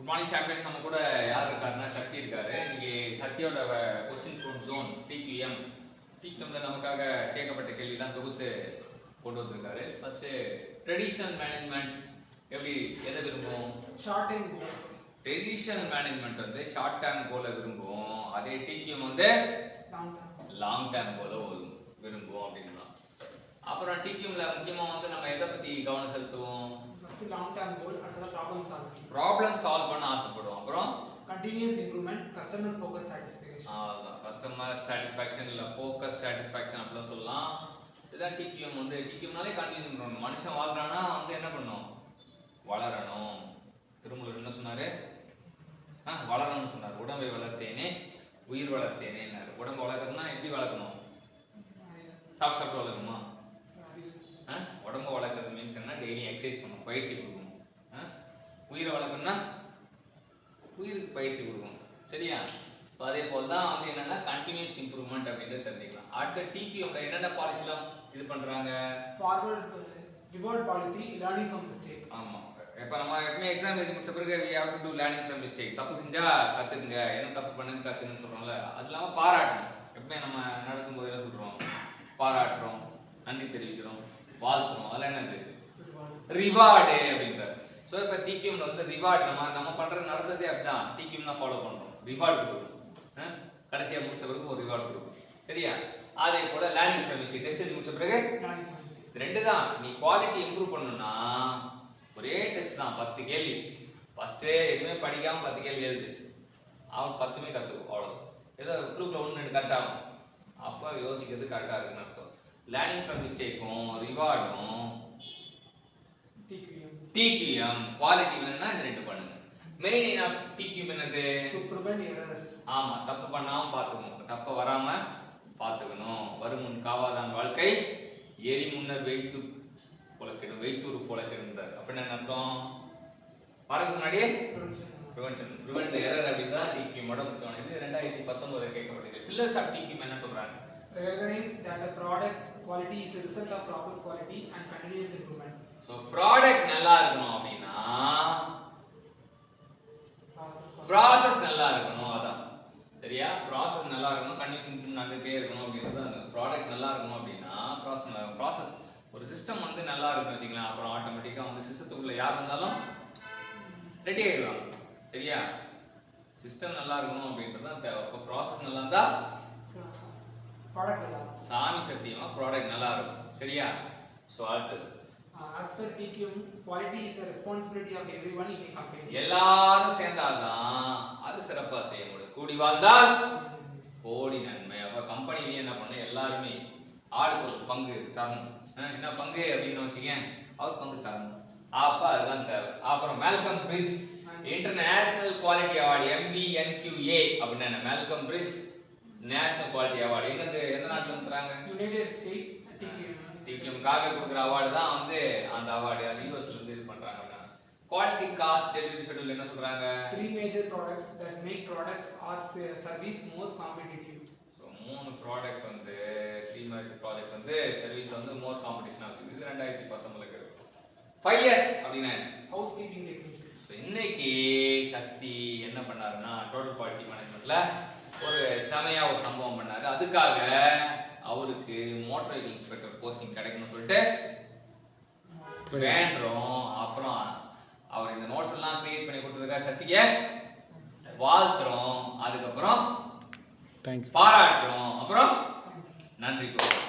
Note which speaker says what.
Speaker 1: Good morning champion. நம்ம கூட யார் இருக்காருன்னா சக்தி இருக்காரு. இன்னைக்கு சக்தியோட கொஸ்டின் ப்ரூன் ஜோன் டிக்யூஎம்ல நமக்காக கேட்கப்பட்ட கேள்விலாம் தொகுத்து கொண்டு வந்திருக்காரு. ஃபர்ஸ்ட் ட்ரெடிஷனல் மேனேஜ்மெண்ட் எப்படி எதை விரும்புவோம்?
Speaker 2: ஷார்ட் டைம் கோல்.
Speaker 1: ட்ரெடிஷனல் மேனேஜ்மெண்ட் வந்து ஷார்ட் டேர்ம் கோலை விரும்புவோம். அதே டிக்யூஎம் வந்து லாங் டேர்ம் கோலை விரும்புவோம் அப்படின்னா. அப்புறம் டிக்யூஎம்ல முக்கியமா வந்து நம்ம எதை பத்தி கவனம் செலுத்துவோம்?
Speaker 2: ஃபர்ஸ்ட் லாங் டேர்ம் கோல், அடுத்து
Speaker 1: ப்ராப்ளம் சால்வ் பண்ண ஆசைப்படுவோம். அப்புறம்
Speaker 2: continuous improvement, customer focus satisfaction.
Speaker 1: Customer satisfaction இல்ல ஃபோக்கஸ் சாட்டிஸ்ஃபேக்ஷன் அப்படிலாம் சொல்லலாம். இதுதான் டிக்யூஎம். வந்து டிக்யூஎம்னாலே கண்டினியூஸ் இம்ப்ரூவ்மென்ட். மனுஷன் வாழ்றானா வந்து என்ன பண்ணணும்? வளரணும். திருமூலர் என்ன சொன்னாரு? வளரணும்னு சொன்னார். உடம்பை வளர்த்தேனே உயிர் வளர்த்தேனேன்னாரு. உடம்பு வளர்க்கறதுனா எப்படி வளர்க்கணும்? சாப்பிட்டு வளர்க்கணுமா? உடம்பு வளர்க்கறது மீன்ஸ் என்ன? டெய்லி எக்ஸசைஸ் பண்ணணும், பயிற்சி கொடுக்கணும். உயிரை வளர்க்கணும்னா உயிருக்கு பயிற்சி கொடுக்கணும். சரியா? அதே போல் தான் வந்து என்னன்னா கண்டினியூஸ் இம்ப்ரூவ்மெண்ட் அப்படின்றது தெரிஞ்சுக்கலாம். அடுத்த டிபிஎம்ல என்னென்ன பாலிசிலாம் இது பண்றாங்க?
Speaker 2: Forward reward policy, learning from mistake.
Speaker 1: ஆமா, இப்போ நம்ம எப்பவுமே எக்ஸாம் எழுதி முடிச்ச பிறகு we have to do learning from mistake. தப்பு செஞ்சா கத்துக்குங்க, என்ன தப்பு பண்ணுங்க கத்துக்குன்னு சொல்றோம்ல. அது இல்லாம பாராட்டணும். எப்பவுமே நம்ம நடக்கும் போது என்ன சொல்றோம்? பாராட்டுறோம், நன்றி தெரிவிக்கிறோம், வாழ்த்துறோம். அதெல்லாம் என்னது? ரிவார்டு அப்படின்றாரு. ஸோ இப்போ டிக்யூஎம்ல வந்து ரிவார்டு நம்ம பண்றது நடந்ததே அப்படிதான். டிக்யூஎம் தான் ஃபாலோ பண்றோம். ரிவார்டு கொடுக்கும். கடைசியா முடிச்ச பிறகு ஒரு ரிவார்டு கொடுக்கும். சரியா? அதே போல லேர்னிங் ஃப்ரம் மிஸ்டேக். டெஸ்ட் எழுதி முடிச்ச பிறகு ரெண்டு தான். நீ குவாலிட்டி இம்ப்ரூவ் பண்ணணும்னா ஒரே டெஸ்ட் தான், 10 கேள்வி. ஃபர்ஸ்ட் எதுவுமே படிக்காம 10 கேள்வி எழுது. அவன் 10மே கற்றுக்கும். அவ்வளோ ஏதோ ஃப்ளூக்ல 1-2 கரெக்ட் ஆகும். அப்போ யோசிக்கிறது கரெக்டாக இருக்குன்னு அர்த்தம். லேர்னிங் ஃப்ரம் மிஸ்டேக்கும் ரிவார்டும் டிக்யூஎம் குவாலிட்டி வேணும்னா இந்த ரெண்டு பண்ணுங்க. மெயின் எய்ம் ஆஃப் டிக்யூஎம் என்னது?
Speaker 2: To prevent errors.
Speaker 1: ஆமா, தப்பு பண்ணாம பாத்துக்கணும், தப்பு வராம பாத்துக்கணும். வருமுன் காவாதான் வாழ்க்கை, ஏறி முன்னர் வைத்து பொழக்கிடும், வைத்தூர் பொழக்கிடுன்றார். அப்படின்னு என்ன அர்த்தம்? வரதுக்கு முன்னாடியே ப்ரிவென்ட் எரர் அப்படின்னு தான் டிக்யூஎமோட முக்கியம். இது 2019 கேட்கப்பட்டது. பில்லர்ஸ் ஆஃப் டிக்யூஎம் என்ன சொல்றாங்க?
Speaker 2: Recognize that the product quality is a result of process quality and continuous improvement.
Speaker 1: So product நல்லா இருக்கணும் அப்படின்னா process நல்லா இருக்கணும். அதான் சரியா? process நல்லா இருக்கணும், கண்டினியூஸ் இம்ப்ரூவ்மென்ட் நடந்துட்டே இருக்கணும் அப்படிங்கிறது. அந்த ப்ராடக்ட் நல்லா இருக்கணும் அப்படின்னா process ஒரு சிஸ்டம் வந்து நல்லா இருக்குன்னு வச்சுக்கலாம். அப்புறம் ஆட்டோமேட்டிக்கா வந்து சிஸ்டத்துக்குள்ள யார் வந்தாலும் ரெடி ஆயிடுவாங்க. சரியா? சிஸ்டம் நல்லா இருக்கணும் அப்படின்றது தான் தேவை. அப்போ ப்ராசஸ் நல்லா இருந்தா
Speaker 2: ப்ராடக்ட் நல்லா
Speaker 1: சாமி சத்தியமா ப்ராடக்ட் நல்லா இருக்கும். சரியா? சோ அடுத்து
Speaker 2: as per TQM, quality is a responsibility of everyone in a company.
Speaker 1: எல்லாரும் சேர்ந்தாதான் அது சிறப்பா செய்ய முடியும். கூடி வாழ்ந்தால் கோடி நன்மை. அப்ப கம்பெனில என்ன பண்ண? எல்லாருமே ஆளுக்கு ஒரு பங்கு தரணும். என்ன பங்கு அப்படின்னு வச்சுக்கேன், அவர் பங்கு தரணும். அப்ப அதுதான் தேவை. அப்புறம் Malcolm Baldrige international quality award MBNQA அப்படின்னா என்ன? Malcolm Baldrige national quality award எந்த நாட்டுல இருந்து தராங்க?
Speaker 2: United states.
Speaker 1: டிக்யூஎம்காக கொடுக்குற அவார்டு தான் வந்து அந்த அவார்டு. அது யூஎஸ்ல இருந்து இது பண்றாங்க. குவாலிட்டி காஸ்ட் டெலிவரி ஷெட்யூல் என்ன சொல்றாங்க?
Speaker 2: 3 major products that make products or service more competitive.
Speaker 1: So 3 product வந்து 3 major ப்ராடக்ட் வந்து சர்வீஸ் வந்து மோர் காம்படிஷனா வச்சிருக்கு. இது 2019ல இருக்கு. 5 years அப்படினா
Speaker 2: ஹவுஸ் கீப்பிங் டெக்னிக்.
Speaker 1: சோ இன்னைக்கு சக்தி என்ன பண்ணாருன்னா டோட்டல் குவாலிட்டி மேனேஜ்மென்ட்ல ஒரு செமையா ஒரு சம்பவம் பண்ணாரு. அதுக்காக அவருக்கு மோட்டார் வெஹிக்கிள் இன்ஸ்பெக்டர் போஸ்டிங் கிடைக்கணும்னு சொல்லிட்டு வேண்டுறோம். அப்புறம் அவர் இந்த நோட்ஸ் எல்லாம் கிரியேட் பண்ணி கொடுத்ததுக்காக சக்திக்கு வாழ்த்துறோம். அதுக்கப்புறம் பாராட்டுறோம். அப்புறம் நன்றி கூறுறோம்.